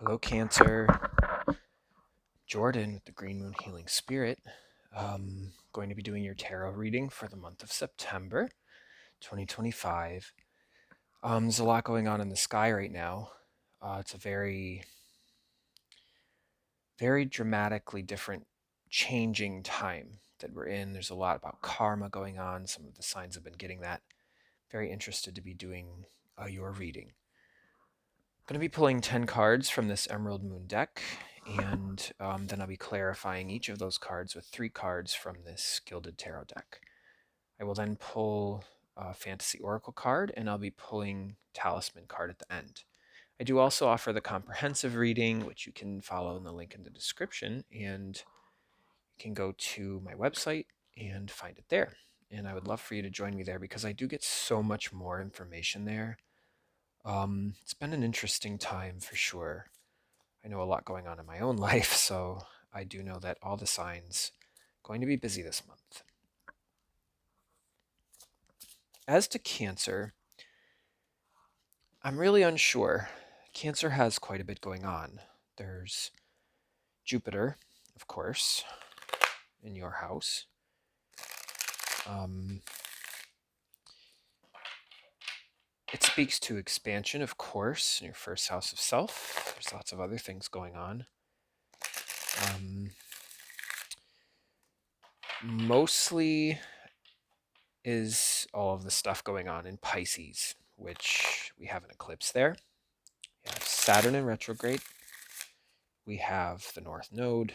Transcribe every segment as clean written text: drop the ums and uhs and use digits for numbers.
Hello, Cancer. Jordan with the Green Moon Healing Spirit. Going to be doing your tarot reading for the month of September 2025. There's a lot going on in the sky right now. It's a very, very dramatically different, changing time that we're in. There's a lot about karma going on. Some of the signs have been getting that. Very interested to be doing your reading. I'm going to be pulling 10 cards from this Emerald Moon deck, and then I'll be clarifying each of those cards with 3 cards from this Gilded Tarot deck. I will then pull a Fantasy Oracle card, and I'll be pulling Talisman card at the end. I do also offer the comprehensive reading, which you can follow in the link in the description, and you can go to my website and find it there. And I would love for you to join me there because I do get so much more information there. It's been an interesting time for sure. I know a lot going on in my own life, so I do know that all the signs are going to be busy this month. As to Cancer, I'm really unsure. Cancer has quite a bit going on. There's Jupiter, of course, in your house. It speaks to expansion, of course, in your first house of self. There's lots of other things going on. Mostly is all of the stuff going on in Pisces, which we have an eclipse there. We have Saturn in retrograde. We have the North Node.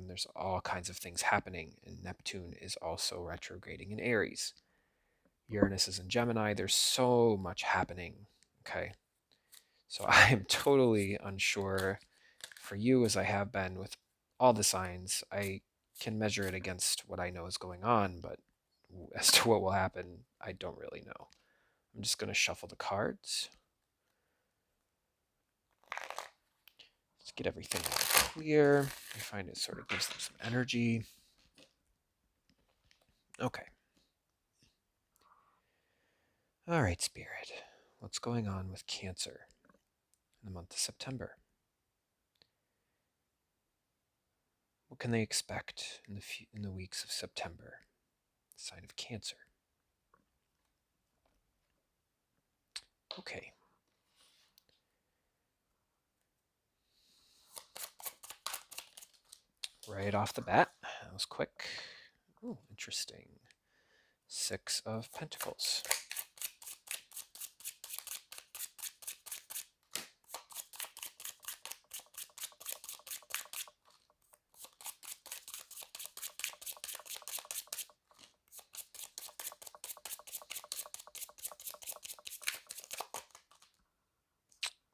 There's all kinds of things happening, and Neptune is also retrograding in Aries. Uranus is in Gemini. There's so much happening, okay? So I am totally unsure for you, as I have been with all the signs. I can measure it against what I know is going on, but as to what will happen, I don't really know. I'm just going to shuffle the cards. Let's get everything clear. I find it sort of gives them some energy. Okay. All right, Spirit. What's going on with Cancer in the month of September? What can they expect in the weeks of September? Sign of Cancer. Okay. Right off the bat, that was quick. Oh, interesting. 6 of Pentacles.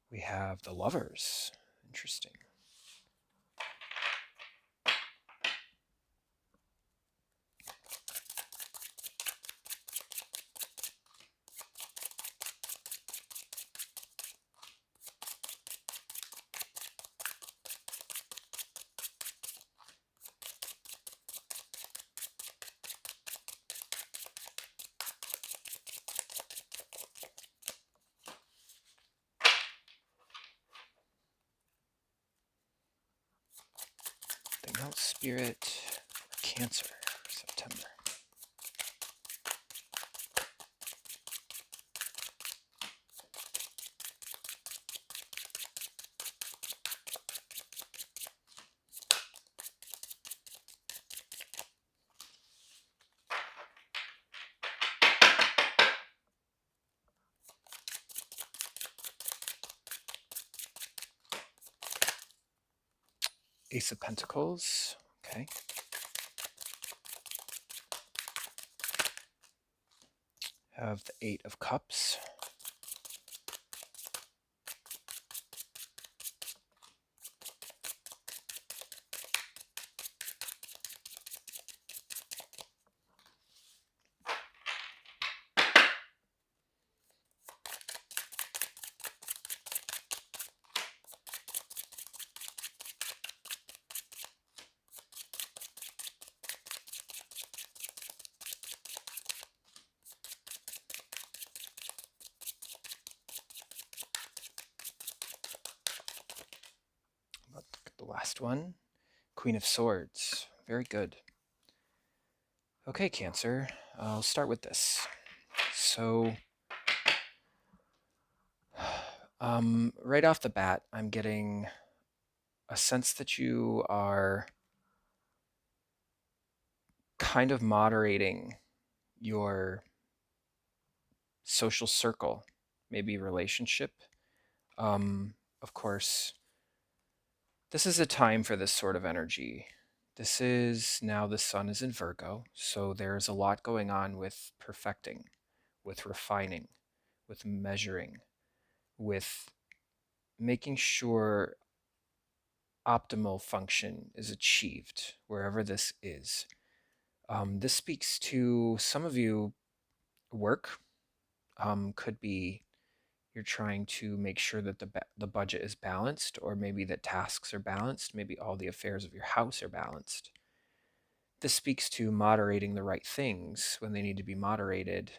We have the Lovers. Interesting. Anything else, Spirit? Cancer, September. Ace of Pentacles. Okay. Have the 8 of Cups. last one, Queen of Swords. Very good. Okay, Cancer, I'll start with this. So, right off the bat, I'm getting a sense that you are kind of moderating your social circle, maybe relationship. Um, of course, this is a time for this sort of energy. This is now the sun is in Virgo, so there's a lot going on with perfecting, with refining, with measuring, with making sure optimal function is achieved wherever this is. This speaks to some of you work, could be you're trying to make sure that the budget is balanced, or maybe that tasks are balanced, maybe all the affairs of your house are balanced. This speaks to moderating the right things when they need to be moderated.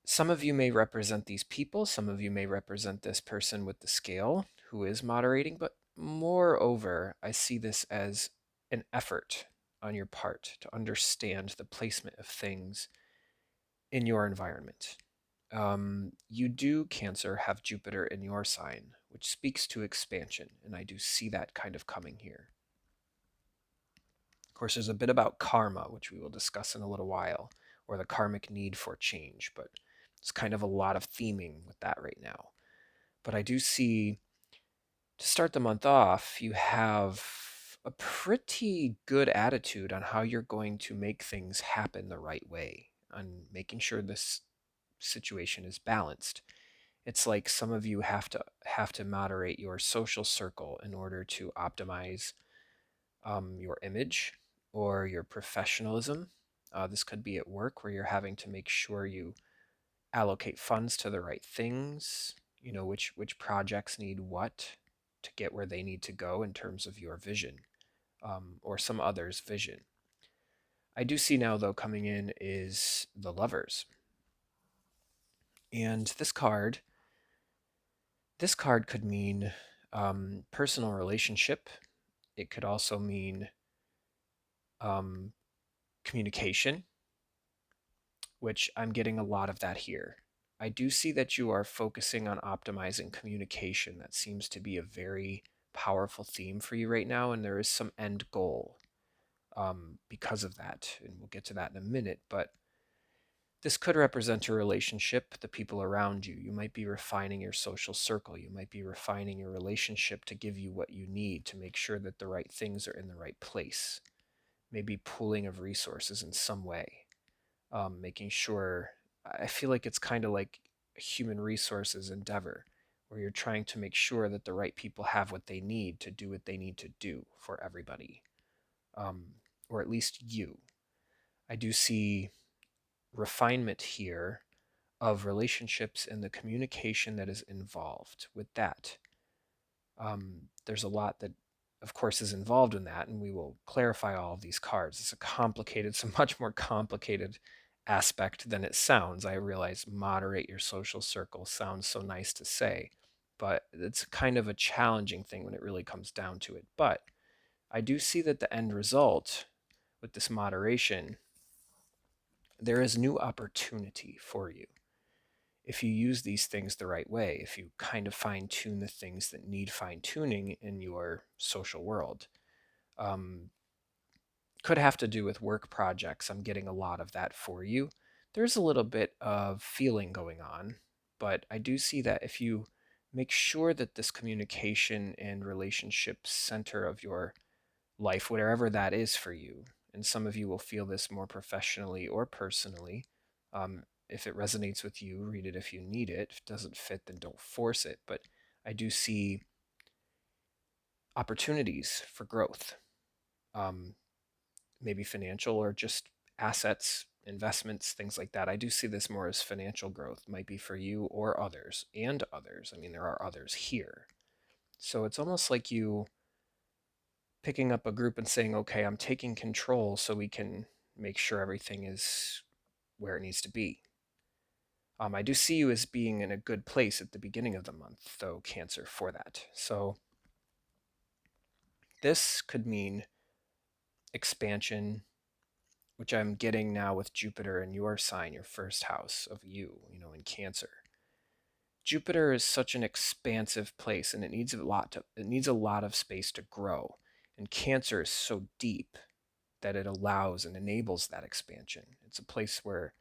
Some of you may represent these people, some of you may represent this person with the scale who is moderating, but moreover, I see this as an effort on your part to understand the placement of things in your environment. You do, Cancer, have Jupiter in your sign, which speaks to expansion, and I do see that kind of coming here. Of course, there's a bit about karma, which we will discuss in a little while, or the karmic need for change, but it's kind of a lot of theming with that right now. But I do see, to start the month off, you have a pretty good attitude on how you're going to make things happen the right way, on making sure this situation is balanced. It's like some of you have to moderate your social circle in order to optimize your image or your professionalism. This could be at work where you're having to make sure you allocate funds to the right things. You know which projects need what to get where they need to go in terms of your vision, or some others' vision. I do see now, though, coming in is the Lovers, and this card could mean personal relationship. It could also mean um, communication, which I'm getting a lot of that here. I do see that you are focusing on optimizing communication. That seems to be a very powerful theme for you right now, and there is some end goal because of that, and we'll get to that in a minute. But this could represent a relationship, the people around you. You might be refining your social circle. You might be refining your relationship to give you what you need to make sure that the right things are in the right place. Maybe pooling of resources in some way, making sure. I feel like it's kind of like a human resources endeavor where you're trying to make sure that the right people have what they need to do what they need to do for everybody, um, or at least you. I do see refinement here of relationships and the communication that is involved with that. There's a lot that, of course, is involved in that, and we will clarify all of these cards. It's a much more complicated aspect than it sounds. I realize moderate your social circle sounds so nice to say, but it's kind of a challenging thing when it really comes down to it. But I do see that the end result with this moderation, there is new opportunity for you if you use these things the right way, if you kind of fine tune the things that need fine tuning in your social world. Um, could have to do with work projects. I'm getting a lot of that for you. There's a little bit of feeling going on, but I do see that if you make sure that this communication and relationship center of your life, whatever that is for you, and some of you will feel this more professionally or personally. If it resonates with you, read it if you need it. If it doesn't fit, then don't force it. But I do see opportunities for growth, um, maybe financial or just assets, investments, things like that. I do see this more as financial growth, might be for you or others, and others. I mean, there are others here. So it's almost like you picking up a group and saying, okay, I'm taking control so we can make sure everything is where it needs to be. I do see you as being in a good place at the beginning of the month, though, Cancer, for that. So this could mean expansion, which I'm getting now with Jupiter in your sign, your first house of in Cancer. Jupiter is such an expansive place, and it needs a lot of space to grow. And Cancer is so deep that it allows and enables that expansion. It's a place where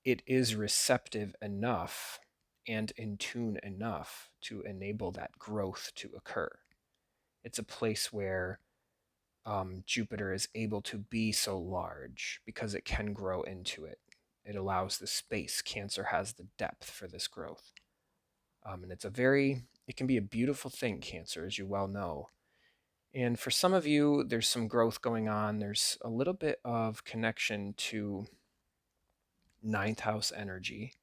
it is receptive enough and in tune enough to enable that growth to occur. It's a place where Jupiter is able to be so large because it can grow into it. It allows the space. Cancer has the depth for this growth. And it can be a beautiful thing, Cancer, as you well know. And for some of you, there's some growth going on. There's a little bit of connection to ninth house energy,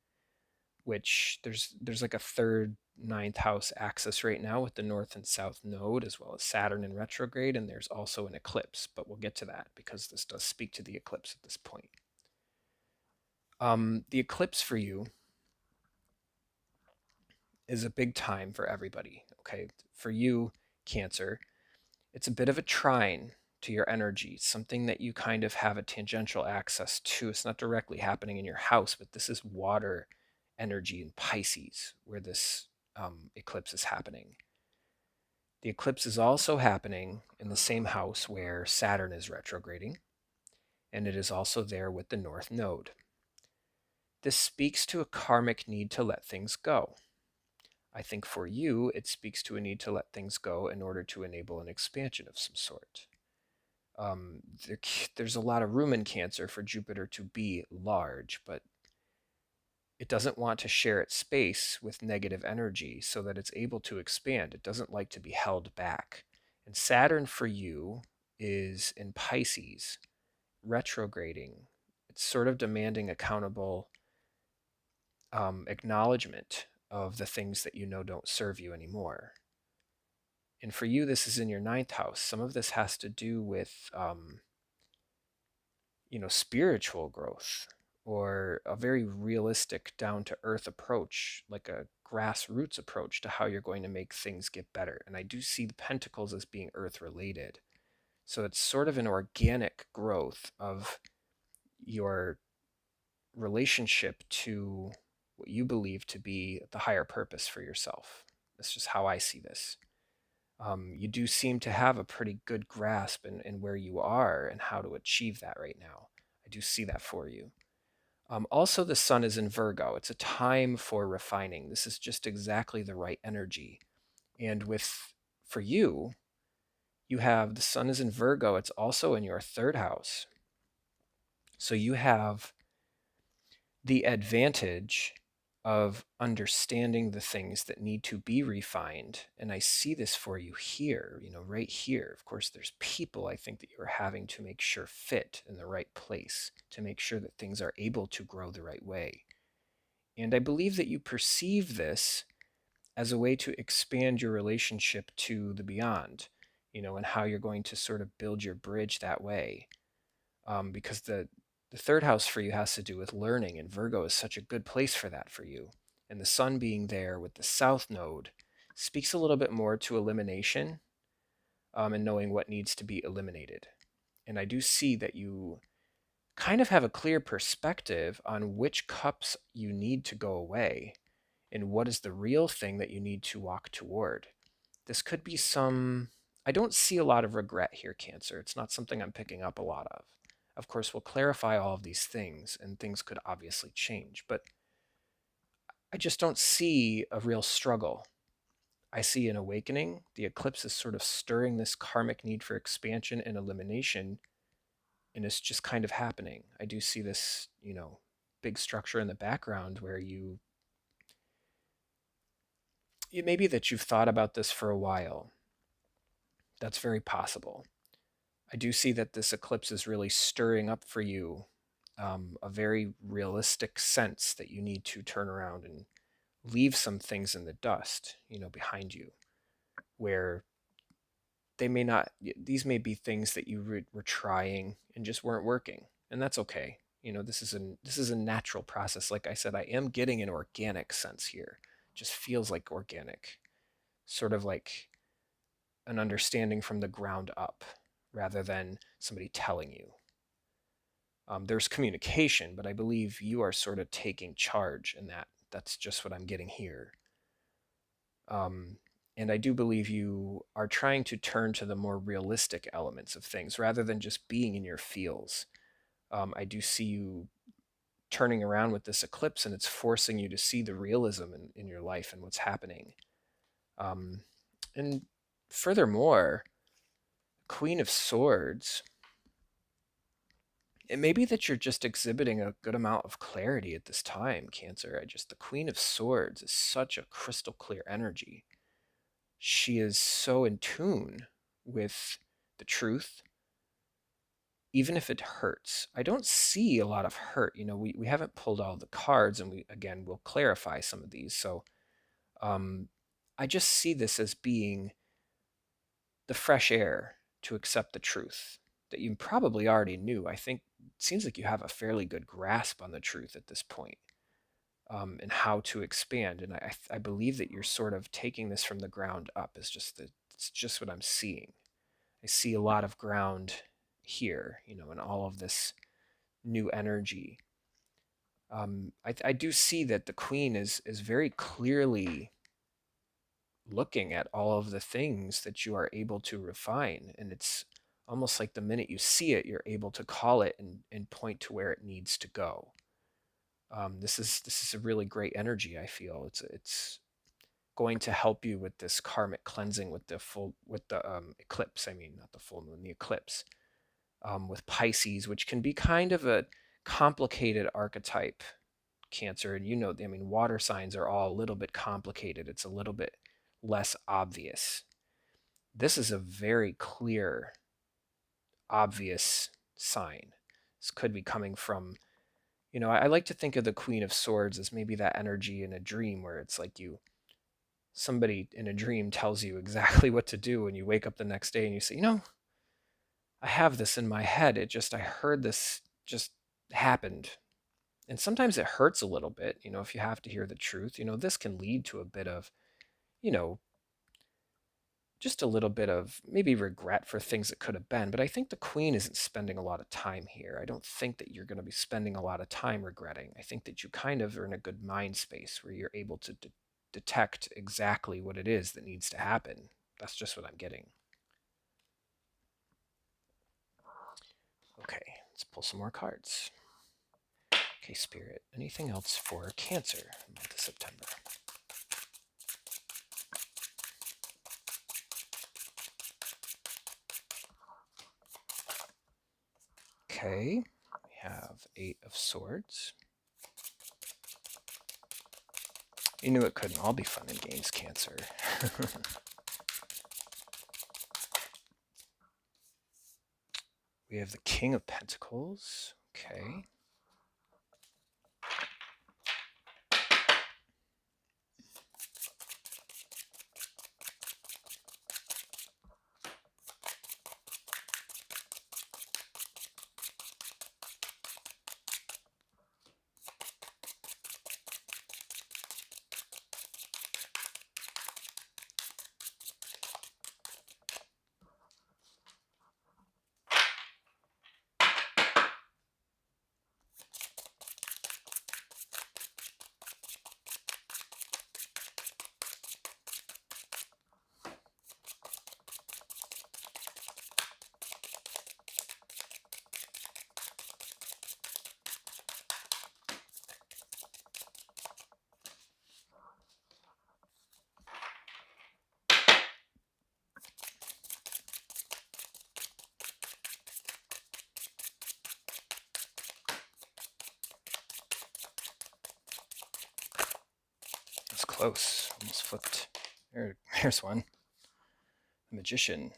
which there's like a third ninth house axis right now with the north and south node, as well as Saturn in retrograde, and there's also an eclipse, but we'll get to that because this does speak to the eclipse at this point. The eclipse for you is a big time for everybody, okay? For you, Cancer, it's a bit of a trine to your energy, something that you kind of have a tangential access to. It's not directly happening in your house, but this is water energy in Pisces where this eclipse is happening. The eclipse is also happening in the same house where Saturn is retrograding, and it is also there with the North Node. This speaks to a karmic need to let things go. I think for you, it speaks to a need to let things go in order to enable an expansion of some sort. There's a lot of room in Cancer for Jupiter to be large, but it doesn't want to share its space with negative energy so that it's able to expand. It doesn't like to be held back. And Saturn for you is in Pisces, retrograding. It's sort of demanding accountable acknowledgement of the things that you know don't serve you anymore. And for you, this is in your ninth house. Some of this has to do with spiritual growth or a very realistic, down to earth approach, like a grassroots approach to how you're going to make things get better. And I do see the pentacles as being earth related. So it's sort of an organic growth of your relationship to what you believe to be the higher purpose for yourself. That's just how I see this. You do seem to have a pretty good grasp in where you are and how to achieve that right now. I do see that for you. Also, the sun is in Virgo. It's a time for refining. This is just exactly the right energy. And for you, you have the sun is in Virgo. It's also in your third house. So you have the advantage of understanding the things that need to be refined. And I see this for you here, right here. Of course, there's people I think that you're having to make sure fit in the right place to make sure that things are able to grow the right way. And I believe that you perceive this as a way to expand your relationship to the beyond, and how you're going to sort of build your bridge that way. Because the third house for you has to do with learning, and Virgo is such a good place for that for you. And the sun being there with the south node speaks a little bit more to elimination, and knowing what needs to be eliminated. And I do see that you kind of have a clear perspective on which cups you need to go away and what is the real thing that you need to walk toward. This could be I don't see a lot of regret here, Cancer. It's not something I'm picking up a lot of. Of course, we'll clarify all of these things, and things could obviously change, but I just don't see a real struggle. I see an awakening. The eclipse is sort of stirring this karmic need for expansion and elimination, and it's just kind of happening. I do see this, big structure in the background where it may be that you've thought about this for a while. That's very possible. I do see that this eclipse is really stirring up for you a very realistic sense that you need to turn around and leave some things in the dust, behind you, where they these may be things that you were trying and just weren't working. And that's okay. This is a natural process. Like I said, I am getting an organic sense here. Just feels like organic, sort of like an understanding from the ground up rather than somebody telling you. There's communication, but I believe you are sort of taking charge in that. That's just what I'm getting here. Um, and I do believe you are trying to turn to the more realistic elements of things rather than just being in your feels. I do see you turning around with this eclipse, and it's forcing you to see the realism in your life and what's happening. Um, and furthermore, Queen of Swords, it may be that you're just exhibiting a good amount of clarity at this time, Cancer. The Queen of Swords is such a crystal clear energy. She is so in tune with the truth, even if it hurts. I don't see a lot of hurt. We haven't pulled all the cards, and we'll clarify some of these. So um, I just see this as being the fresh air to accept the truth that you probably already knew. I think it seems like you have a fairly good grasp on the truth at this point, and how to expand. And I believe that you're sort of taking this from the ground up. It's just what I'm seeing. I see a lot of ground here, and all of this new energy. I do see that the queen is very clearly looking at all of the things that you are able to refine, and it's almost like the minute you see it, you're able to call it and point to where it needs to go. This is a really great energy. I feel it's going to help you with this karmic cleansing with the eclipse. I mean, not the full moon, the eclipse. With Pisces, which can be kind of a complicated archetype, Cancer. And I mean, water signs are all a little bit complicated. It's a little bit less obvious. This is a very clear, obvious sign. This could be coming from, I like to think of the Queen of Swords as maybe that energy in a dream where it's like somebody in a dream tells you exactly what to do, and you wake up the next day and you say, I have this in my head. I heard this just happened. And sometimes it hurts a little bit, if you have to hear the truth. This can lead to a bit of, you know, just a little bit of maybe regret for things that could have been. But I think the queen isn't spending a lot of time here. I don't think that you're going to be spending a lot of time regretting. I think that you kind of are in a good mind space where you're able to detect exactly what it is that needs to happen. That's just what I'm getting. Okay, let's pull some more cards. Okay, Spirit, anything else for Cancer in the month of September? Okay, we have 8 of Swords. You knew it couldn't all be fun and games, Cancer. We have the King of Pentacles. Okay. That's close. Almost flipped. There's one. The Magician.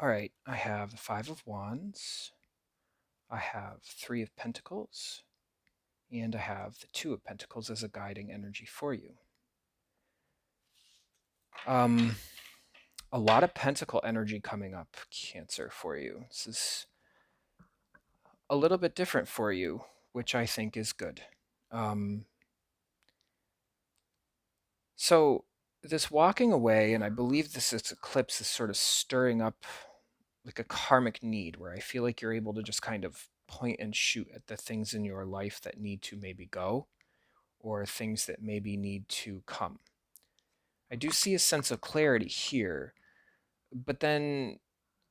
All right, I have the Five of Wands, I have Three of Pentacles, and I have the Two of Pentacles as a guiding energy for you. Um, a lot of pentacle energy coming up, Cancer, for you. This is a little bit different for you, which I think is good. Um, so this walking away, and I believe this eclipse is sort of stirring up like a karmic need where I feel like you're able to just kind of point and shoot at the things in your life that need to maybe go or things that maybe need to come. I do see a sense of clarity here, but then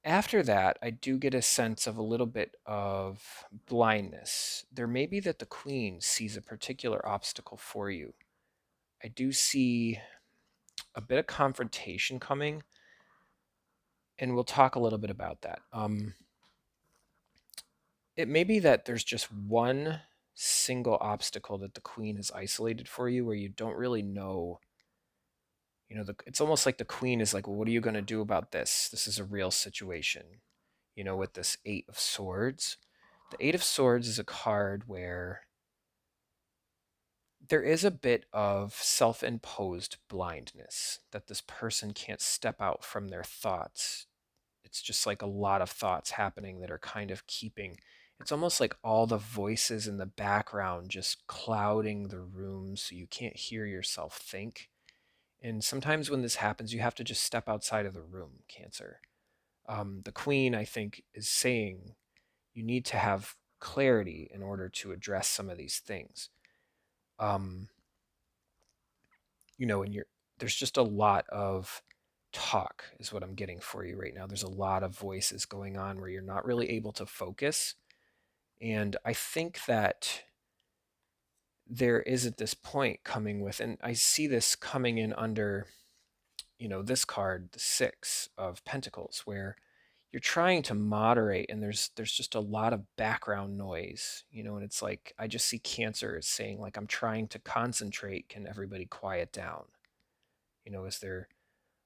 after that, I do get a sense of a little bit of blindness. There may be that the queen sees a particular obstacle for you. I do see a bit of confrontation coming, and we'll talk a little bit about that. It may be that there's just one single obstacle that the queen has isolated for you where you don't really know. It's almost like the queen is like, well, what are you going to do about this? This is a real situation. With this Eight of Swords. The Eight of Swords is a card where there is a bit of self imposed blindness that this person can't step out from their thoughts. It's just like a lot of thoughts happening that are kind of keeping. It's almost like all the voices in the background just clouding the room so you can't hear yourself think. And sometimes when this happens, you have to just step outside of the room, Cancer. The Queen, I think, is saying you need to have clarity in order to address some of these things. Um, and there's just a lot of talk is what I'm getting for you right now. There's a lot of voices going on where you're not really able to focus. And I think that there is at this point coming with, and I see this coming in under, this card, the Six of Pentacles, where you're trying to moderate and there's just a lot of background noise, and it's like I just see Cancer as saying like I'm trying to concentrate, can everybody quiet down? Is there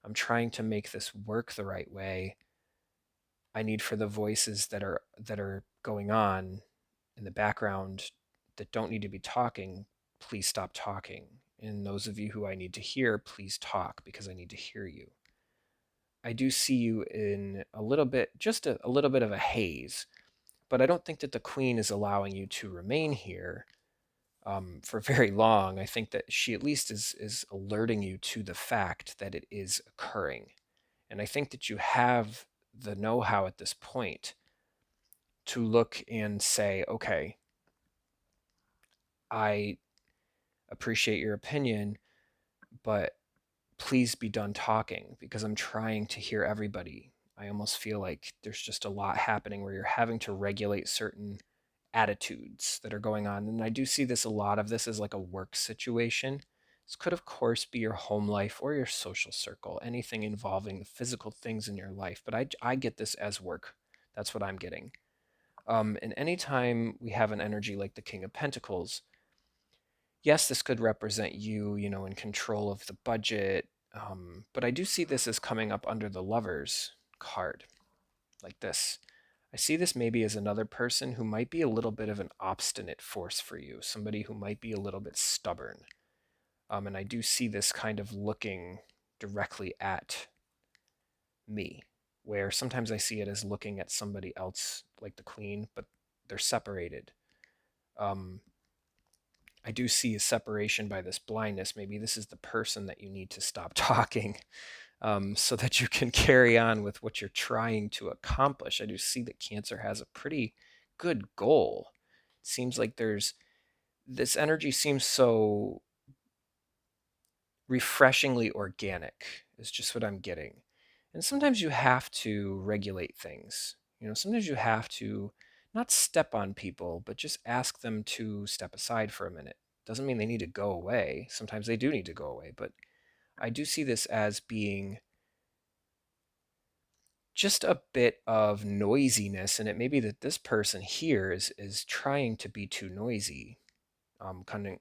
I'm trying to make this work the right way. I need for the voices that are going on in the background that don't need to be talking, please stop talking. And those of you who I need to hear, please talk because I need to hear you. I do see you in a little bit, just a little bit of a haze, but I don't think that the queen is allowing you to remain here for very long. I think that she at least is alerting you to the fact that it is occurring. And I think that you have the know-how at this point to look and say, okay, I appreciate your opinion, but please be done talking because I'm trying to hear everybody. I almost feel like there's just a lot happening where you're having to regulate certain attitudes that are going on. And I do see this, a lot of this is like a work situation. This could, of course, be your home life or your social circle, anything involving the physical things in your life. But I get this as work. That's what I'm getting. And anytime we have an energy like the King of Pentacles, yes, this could represent you, in control of the budget. But I do see this as coming up under the Lovers card, like this. I see this maybe as another person who might be a little bit of an obstinate force for you, somebody who might be a little bit stubborn. And I do see this kind of looking directly at me, where sometimes I see it as looking at somebody else, like the queen, but they're separated. Um, I do see a separation by this blindness. Maybe this is the person that you need to stop talking so that you can carry on with what you're trying to accomplish. I do see that Cancer has a pretty good goal. It seems like there's this energy seems so refreshingly organic, is just what I'm getting. And sometimes you have to regulate things. Sometimes you have to not step on people, but just ask them to step aside for a minute. Doesn't mean they need to go away. Sometimes they do need to go away, but I do see this as being just a bit of noisiness, and it may be that this person here is trying to be too noisy.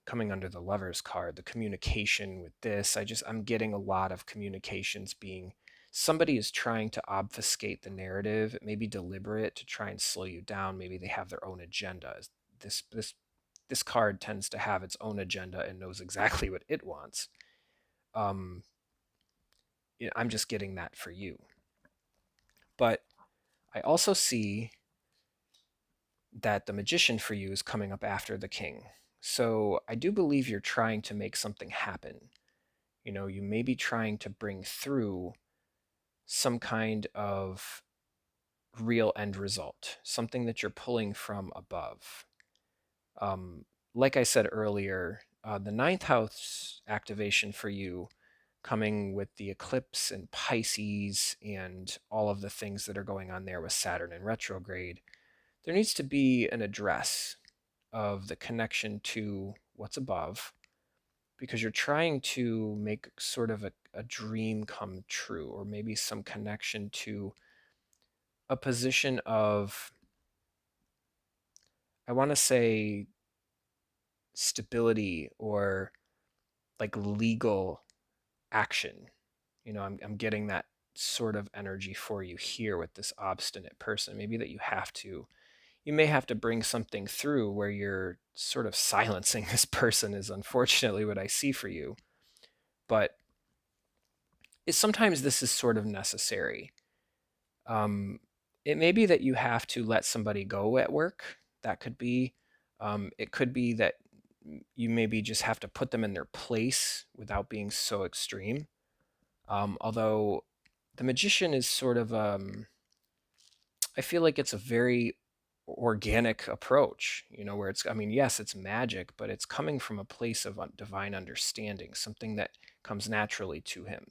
Coming under the Lovers card, the communication with this, I'm getting a lot of communications being somebody is trying to obfuscate the narrative. It may be deliberate to try and slow you down. Maybe they have their own agenda. This this this card tends to have its own agenda and knows exactly what it wants. Um, I'm just getting that for you. But I also see that the magician for you is coming up after the king. So I do believe you're trying to make something happen. You may be trying to bring through some kind of real end result, something that you're pulling from above. Um, like I said earlier, the ninth house activation for you, coming with the eclipse and Pisces and all of the things that are going on there with Saturn in retrograde, there needs to be an address of the connection to what's above, because you're trying to make sort of a dream come true, or maybe some connection to a position of, I want to say, stability or like legal action. I'm getting that sort of energy for you here with this obstinate person. Maybe that you may have to bring something through where you're sort of silencing this person, is unfortunately what I see for you. But sometimes this is sort of necessary. Um, it may be that you have to let somebody go at work. That could be. It could be that you maybe just have to put them in their place without being so extreme. Although the magician is sort of, I feel like it's a very organic approach, where I mean, yes, it's magic, but it's coming from a place of divine understanding, something that comes naturally to him.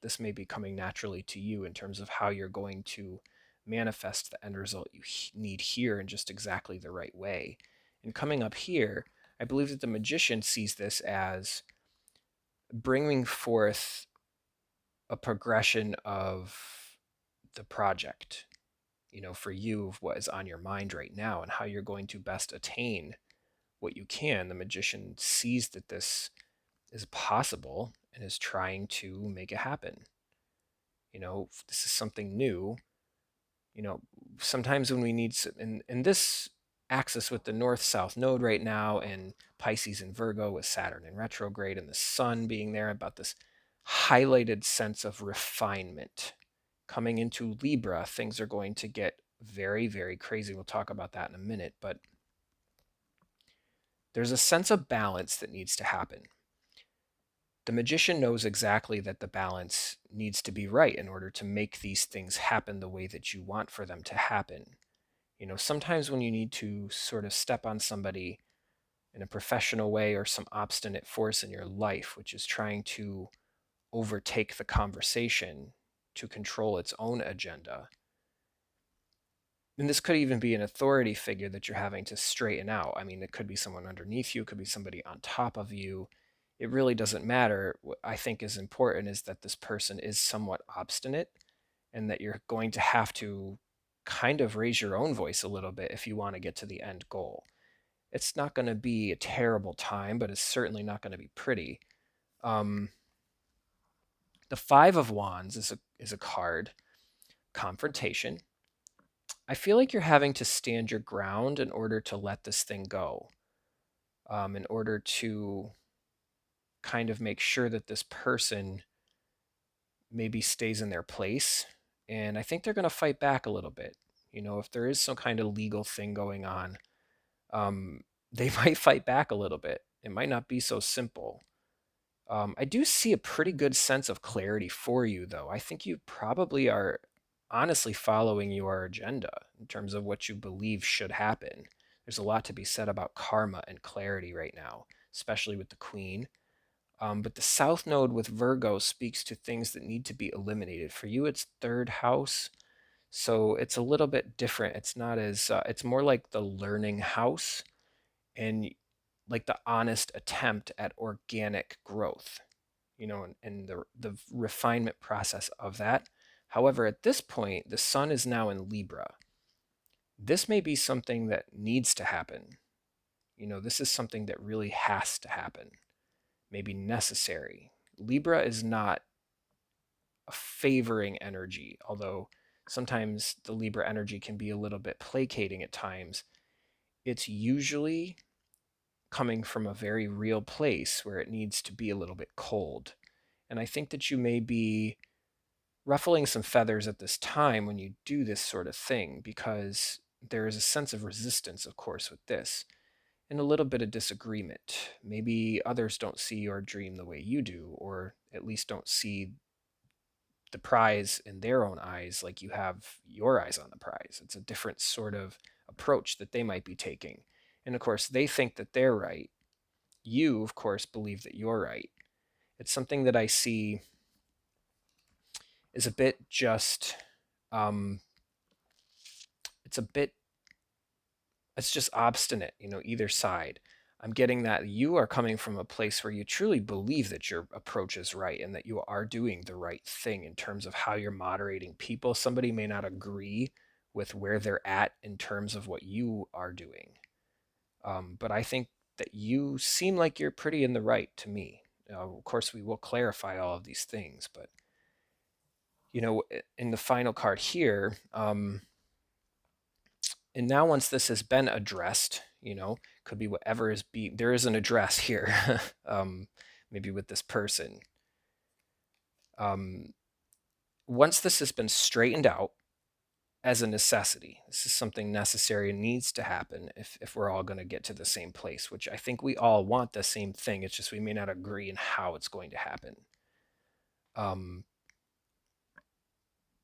This may be coming naturally to you in terms of how you're going to manifest the end result you need here in just exactly the right way. And coming up here, I believe that the magician sees this as bringing forth a progression of the project, for you, of what is on your mind right now and how you're going to best attain what you can. The magician sees that this is possible and is trying to make it happen. This is something new. you know Sometimes when we need in this axis with the north south node right now, and Pisces and Virgo with Saturn in retrograde and the sun being there, about this highlighted sense of refinement. Coming into Libra, things are going to get very, very crazy. We'll talk about that in a minute, but there's a sense of balance that needs to happen. The magician knows exactly that the balance needs to be right in order to make these things happen the way that you want for them to happen. Sometimes when you need to sort of step on somebody in a professional way, or some obstinate force in your life which is trying to overtake the conversation to control its own agenda. And this could even be an authority figure that you're having to straighten out. I mean, it could be someone underneath you, it could be somebody on top of you. It really doesn't matter. What I think is important is that this person is somewhat obstinate, and that you're going to have to kind of raise your own voice a little bit if you want to get to the end goal. It's not going to be a terrible time, but it's certainly not going to be pretty. Um, the Five of Wands is a card, confrontation. I feel like you're having to stand your ground in order to let this thing go, in order to kind of make sure that this person maybe stays in their place. And I think they're going to fight back a little bit. If there is some kind of legal thing going on, they might fight back a little bit. It might not be so simple. I do see a pretty good sense of clarity for you, though. I think you probably are honestly following your agenda in terms of what you believe should happen. There's a lot to be said about karma and clarity right now, especially with the Queen. But the South Node with Virgo speaks to things that need to be eliminated. For you, it's third house, so it's a little bit different. It's not as, it's more like the learning house, and like the honest attempt at organic growth, and the refinement process of that. However, at this point, the sun is now in Libra. This may be something that needs to happen. This is something that really has to happen, maybe necessary. Libra is not a favoring energy, although sometimes the Libra energy can be a little bit placating at times. It's usually coming from a very real place where it needs to be a little bit cold. And I think that you may be ruffling some feathers at this time when you do this sort of thing, because there is a sense of resistance, of course, with this, and a little bit of disagreement. Maybe others don't see your dream the way you do, or at least don't see the prize in their own eyes like you have your eyes on the prize. It's a different sort of approach that they might be taking. And of course, they think that they're right. You, of course, believe that you're right. It's something that I see is a bit just, um, it's a bit, it's just obstinate, either side. I'm getting that you are coming from a place where you truly believe that your approach is right and that you are doing the right thing in terms of how you're moderating people. Somebody may not agree with where they're at in terms of what you are doing. But I think that you seem like you're pretty in the right to me. Of course, we will clarify all of these things, but in the final card here, and now once this has been addressed, could be whatever is there is an address here, maybe with this person. Once this has been straightened out as a necessity, this is something necessary and needs to happen if we're all going to get to the same place, which I think we all want the same thing. It's just we may not agree in how it's going to happen.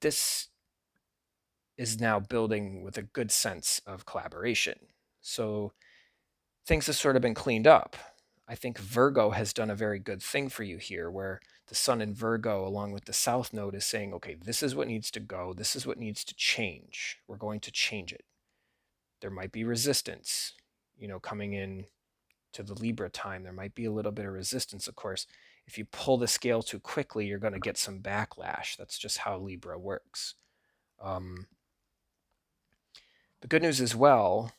This is now building with a good sense of collaboration. So things have sort of been cleaned up. I think Virgo has done a very good thing for you here, where the sun in Virgo, along with the South Node, is saying, okay, this is what needs to go. This is what needs to change. We're going to change it. There might be resistance, coming in to the Libra time. There might be a little bit of resistance, of course. If you pull the scale too quickly, you're going to get some backlash. That's just how Libra works. The good news as well,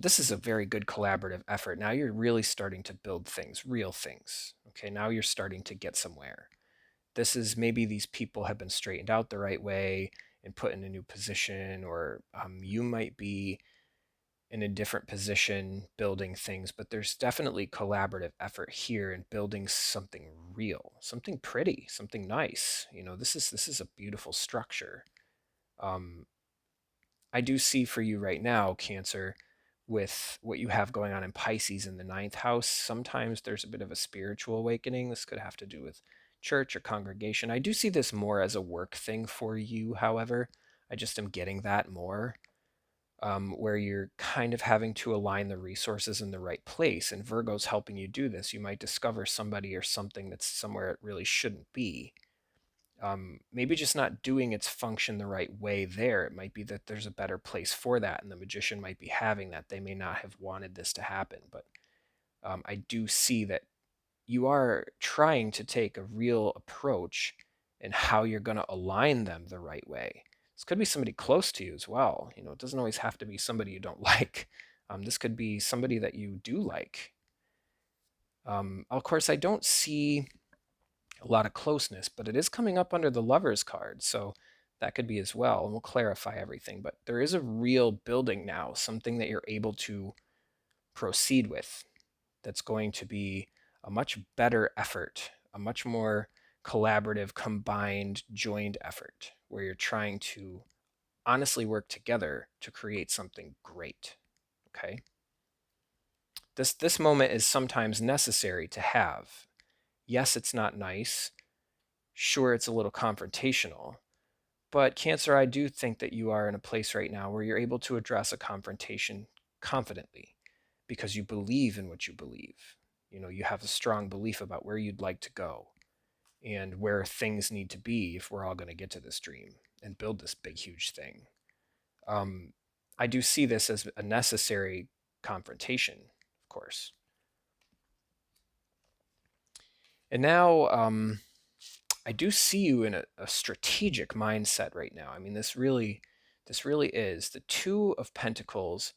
this is a very good collaborative effort. Now you're really starting to build things, real things. Okay, now you're starting to get somewhere. This is maybe these people have been straightened out the right way and put in a new position, or you might be in a different position building things, but there's definitely collaborative effort here in building something real, something pretty, something nice. This is a beautiful structure. I do see for you right now, Cancer, with what you have going on in Pisces in the ninth house, sometimes there's a bit of a spiritual awakening. This could have to do with church or congregation. I do see this more as a work thing for you, however. I just am getting that more, where you're kind of having to align the resources in the right place. And Virgo's helping you do this. You might discover somebody or something that's somewhere it really shouldn't be. Maybe just not doing its function the right way there. It might be that there's a better place for that, and the magician might be having that. They may not have wanted this to happen, but I do see that you are trying to take a real approach in how you're going to align them the right way. This could be somebody close to you as well. It doesn't always have to be somebody you don't like. This could be somebody that you do like. Of course, I don't see a lot of closeness, but it is coming up under the Lovers card, so that could be as well, and we'll clarify everything. But there is a real building now, something that you're able to proceed with that's going to be a much better effort, a much more collaborative, combined, joined effort, where you're trying to honestly work together to create something great. Okay? This moment is sometimes necessary to have. Yes, it's not nice. Sure, it's a little confrontational. But Cancer, I do think that you are in a place right now where you're able to address a confrontation confidently because you believe in what you believe. You have a strong belief about where you'd like to go and where things need to be if we're all going to get to this dream and build this big, huge thing. I do see this as a necessary confrontation, of course. And now, I do see you in a strategic mindset right now. I mean, this really is. The Two of Pentacles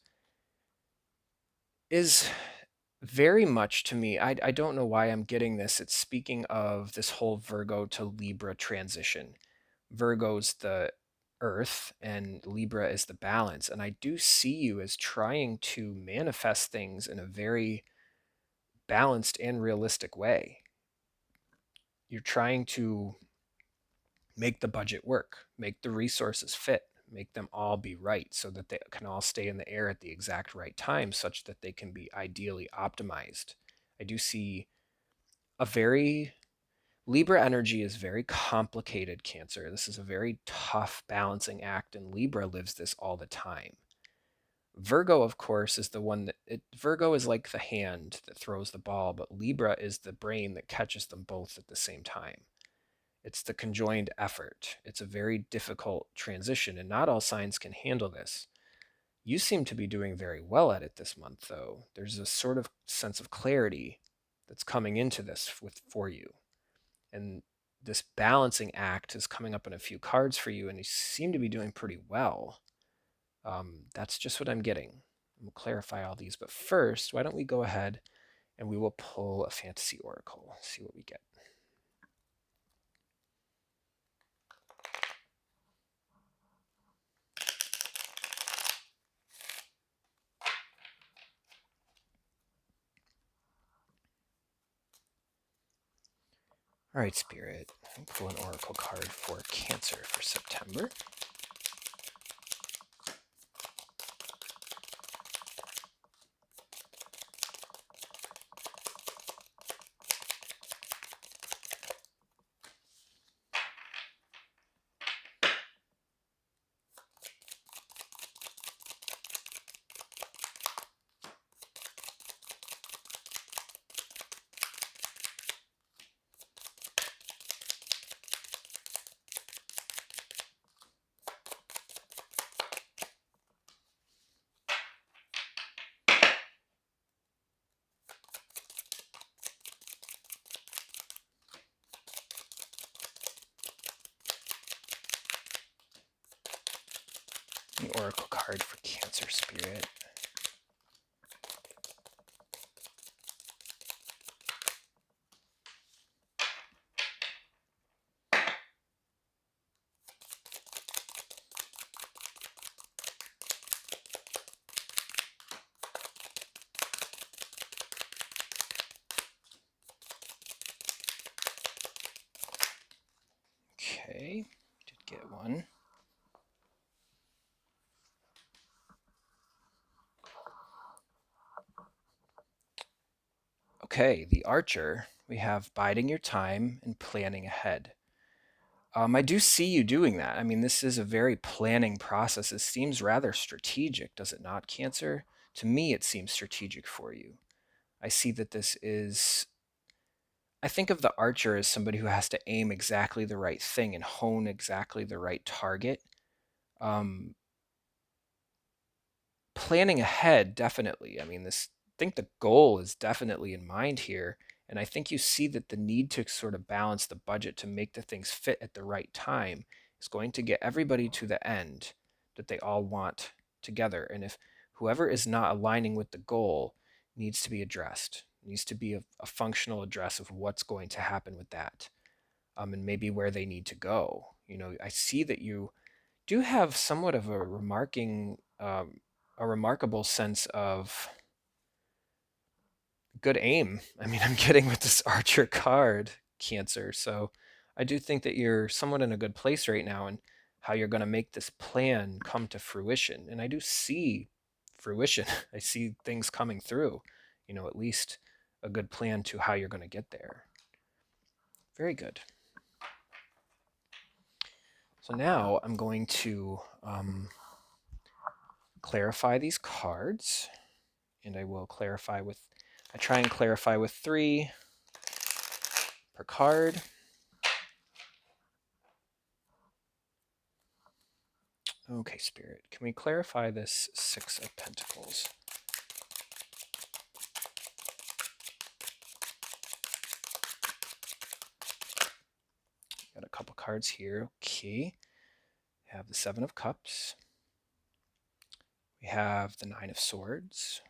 is Very much to me. I don't know why I'm getting this. It's speaking of this whole Virgo to Libra transition. Virgo's the earth and Libra is the balance. And I do see you as trying to manifest things in a very balanced and realistic way. You're trying to make the budget work, make the resources fit, make them all be right so that they can all stay in the air at the exact right time such that they can be ideally optimized. I do see a very Libra energy is very complicated, Cancer. This is a very tough balancing act, and Libra lives this all the time. Virgo, of course, is the one Virgo is like the hand that throws the ball, but Libra is the brain that catches them both at the same time. It's the conjoined effort. It's a very difficult transition, and not all signs can handle this. You seem to be doing very well at it this month, though. There's a sort of sense of clarity that's coming into this for you. And this balancing act is coming up in a few cards for you, and you seem to be doing pretty well. That's just what I'm getting. We'll clarify all these, but first, why don't we go ahead and we will pull a fantasy oracle, see what we get. All right, Spirit, I'll pull an oracle card for Cancer for September. The oracle card for Cancer, Spirit. Okay, did get one. Okay, the Archer, we have biding your time and planning ahead. I do see you doing that. I mean, this is a very planning process. It seems rather strategic, does it not, Cancer? To me, it seems strategic for you. I see that this is. I think of the archer as somebody who has to aim exactly the right thing and hone exactly the right target. Um, Planning ahead, definitely. I mean, I think the goal is definitely in mind here. And I think you see that the need to sort of balance the budget to make the things fit at the right time is going to get everybody to the end that they all want together. And if whoever is not aligning with the goal needs to be addressed, needs to be a functional address of what's going to happen with that, and maybe where they need to go. You know, I see that you do have somewhat of a remarkable sense of good aim. I mean, I'm getting with this Archer card, Cancer. So I do think that you're somewhat in a good place right now and how you're going to make this plan come to fruition. And I do see fruition. I see things coming through, you know, at least a good plan to how you're going to get there. Very good. So now I'm going to clarify these cards, and I will clarify with, I try and clarify with 3 per card. Okay, Spirit, can we clarify this 6 of Pentacles? Got a couple cards here. Okay. We have the 7 of Cups. We have the 9 of Swords.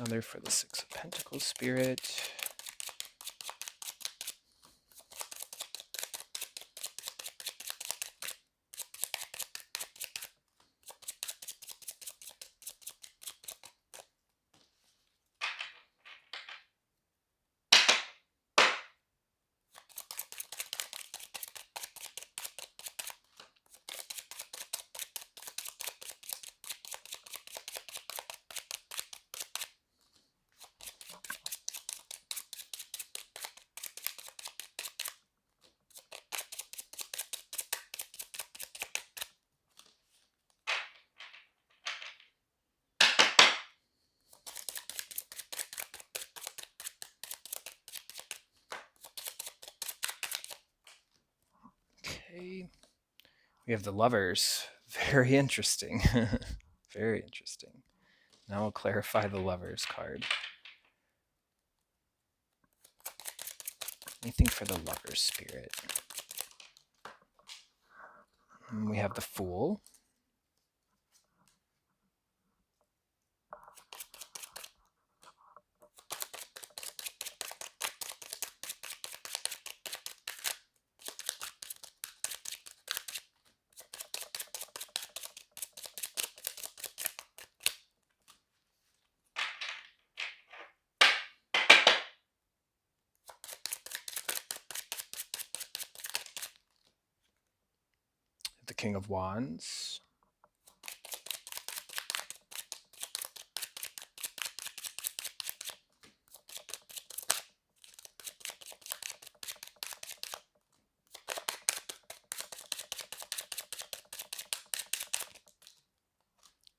Another for the Six of Pentacles spirit. Okay. We have the Lovers. Very interesting. Very interesting. Now we'll clarify the Lovers card. Anything for the Lovers spirit? And we have the Fool. The King of Wands.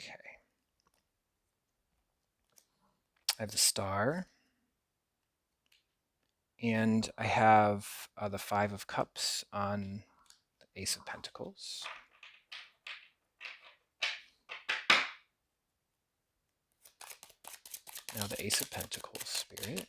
Okay. I have the Star. And I have the Five of Cups on the Ace of Pentacles. Now the Ace of Pentacles spirit.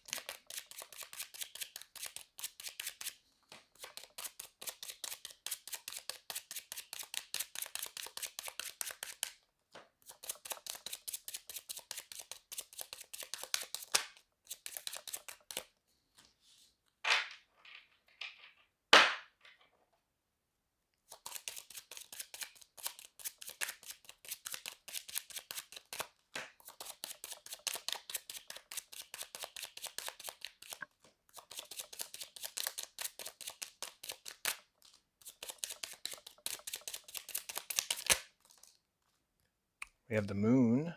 We have the Moon.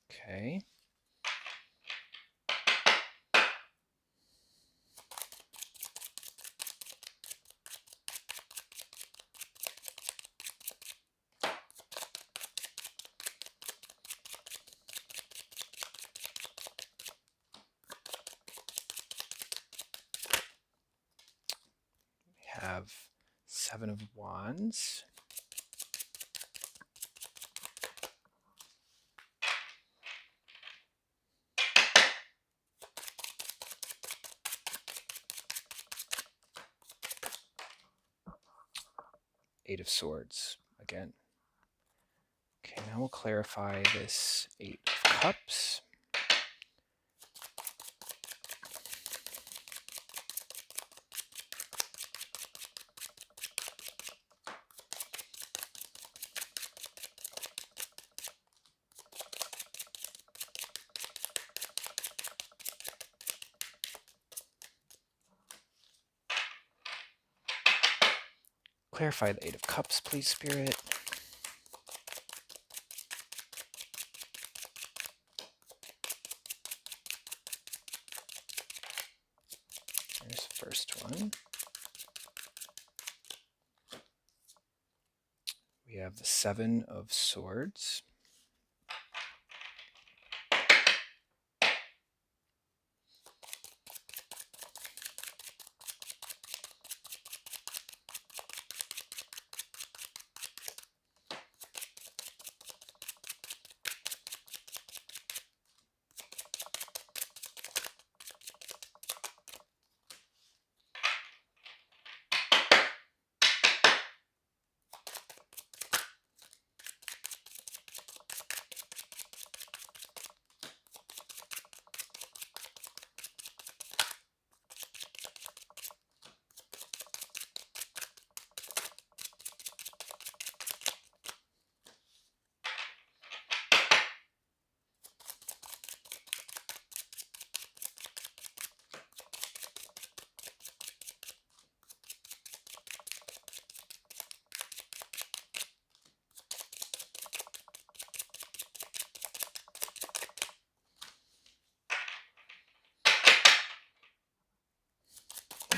Okay. We have Seven of Wands. Eight of Swords again. Okay, now we'll clarify this Eight of Cups. Clarify the Eight of Cups, please, Spirit. There's the first one. We have the Seven of Swords.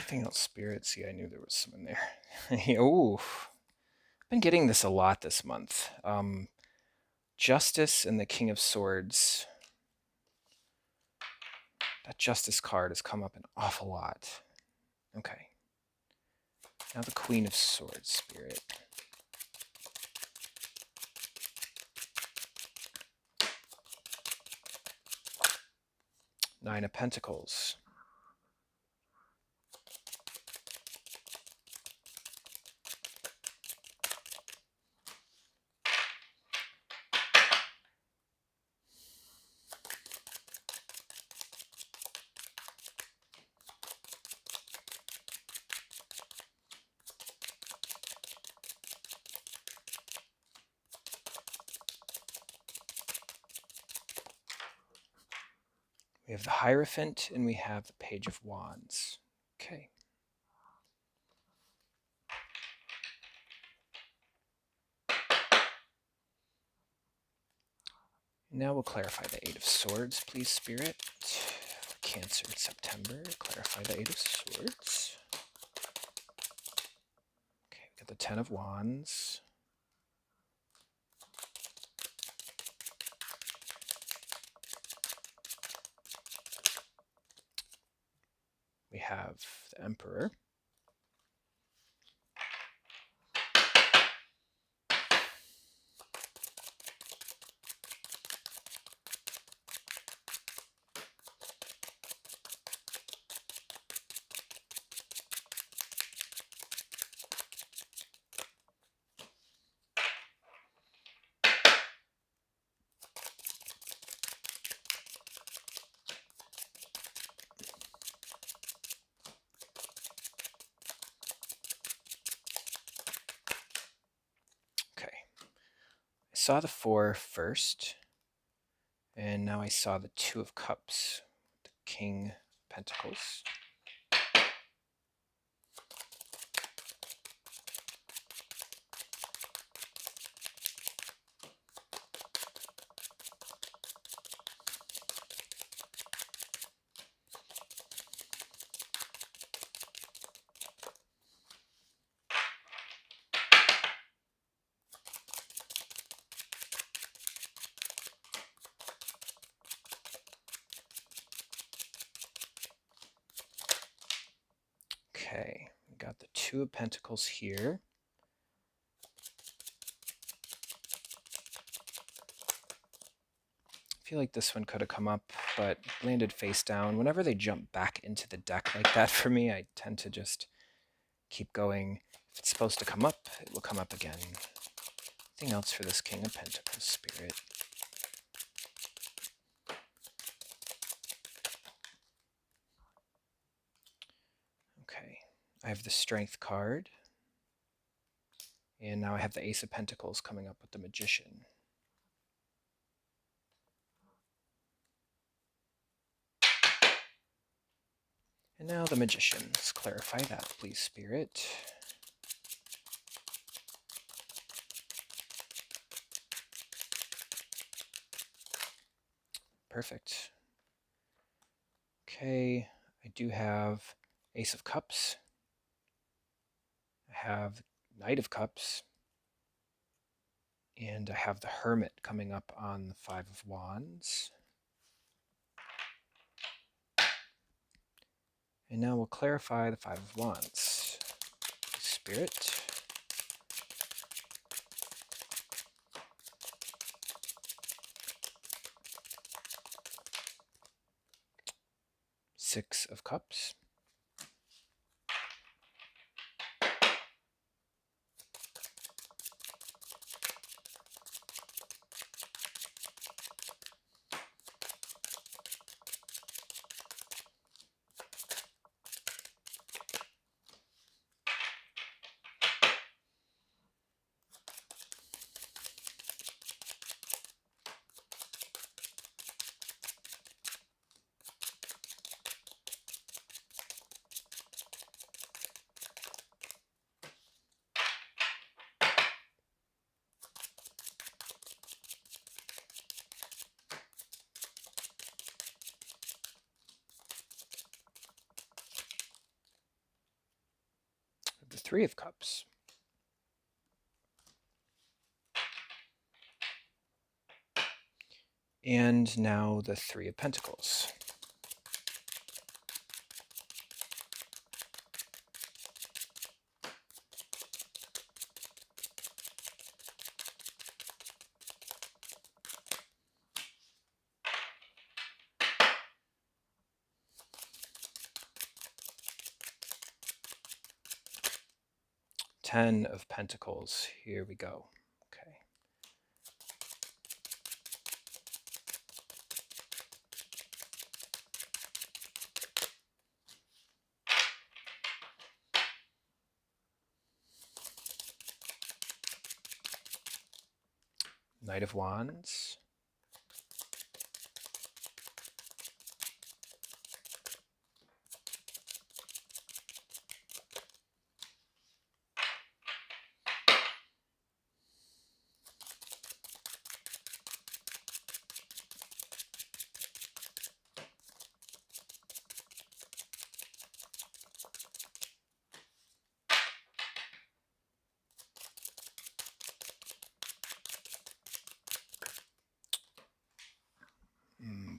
Anything else, Spirit? See, I knew there was some in there. Ooh, I've been getting this a lot this month. Justice and the King of Swords. That Justice card has come up an awful lot. Okay. Now the Queen of Swords, Spirit. Nine of Pentacles. We have the Hierophant, and we have the Page of Wands. Okay. Now we'll clarify the Eight of Swords, please, Spirit. Cancer in September. Clarify the Eight of Swords. Okay, we got the Ten of Wands. We have the Emperor. Okay. I saw the Four first, and now I saw the Two of Cups, the King of Pentacles. Okay, we got the Two of Pentacles here. I feel like this one could have come up, but landed face down. Whenever they jump back into the deck like that for me, I tend to just keep going. If it's supposed to come up, it will come up again. Anything else for this King of Pentacles, Spirit? Okay, I have the Strength card. And now I have the Ace of Pentacles coming up with the Magician. And now the Magician. Let's clarify that, please, Spirit. Perfect. Okay, I do have Ace of Cups. I have Knight of Cups. And I have the Hermit coming up on the Five of Wands. And now we'll clarify the Five of Wands. Spirit. Six of Cups. Three of Cups. And now the Three of Pentacles. Ten of Pentacles. Here we go. Okay. Knight of Wands.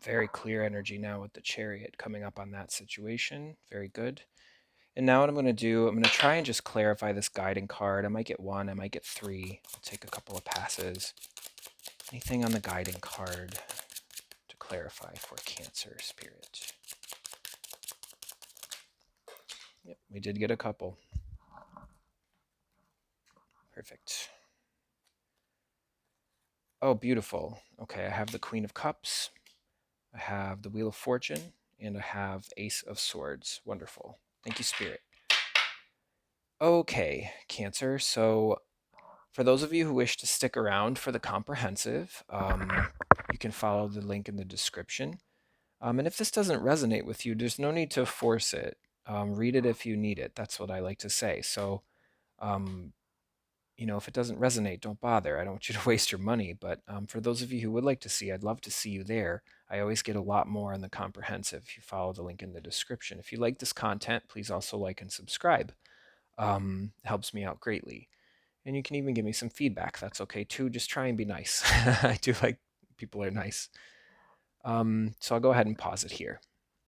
Very clear energy now with the Chariot coming up on that situation. Very good. And now what I'm going to do, I'm going to try and just clarify this guiding card. I might get one, I might get three. I'll take a couple of passes. Anything on the guiding card to clarify for Cancer Spirit? Yep, we did get a couple. Perfect. Oh, beautiful. Okay, I have the Queen of Cups. I have the Wheel of Fortune. And I have Ace of Swords. Wonderful. Thank you, Spirit. Okay, Cancer. So for those of you who wish to stick around for the comprehensive, you can follow the link in the description. And if this doesn't resonate with you, there's no need to force it. Read it if you need it. That's what I like to say. So, if it doesn't resonate, don't bother. I don't want you to waste your money. But for those of you who would like to see, I'd love to see you there. I always get a lot more in the comprehensive if you follow the link in the description. If you like this content, please also like and subscribe. It helps me out greatly. And you can even give me some feedback. That's okay too. Just try and be nice. I do like people are nice. So I'll go ahead and pause it here.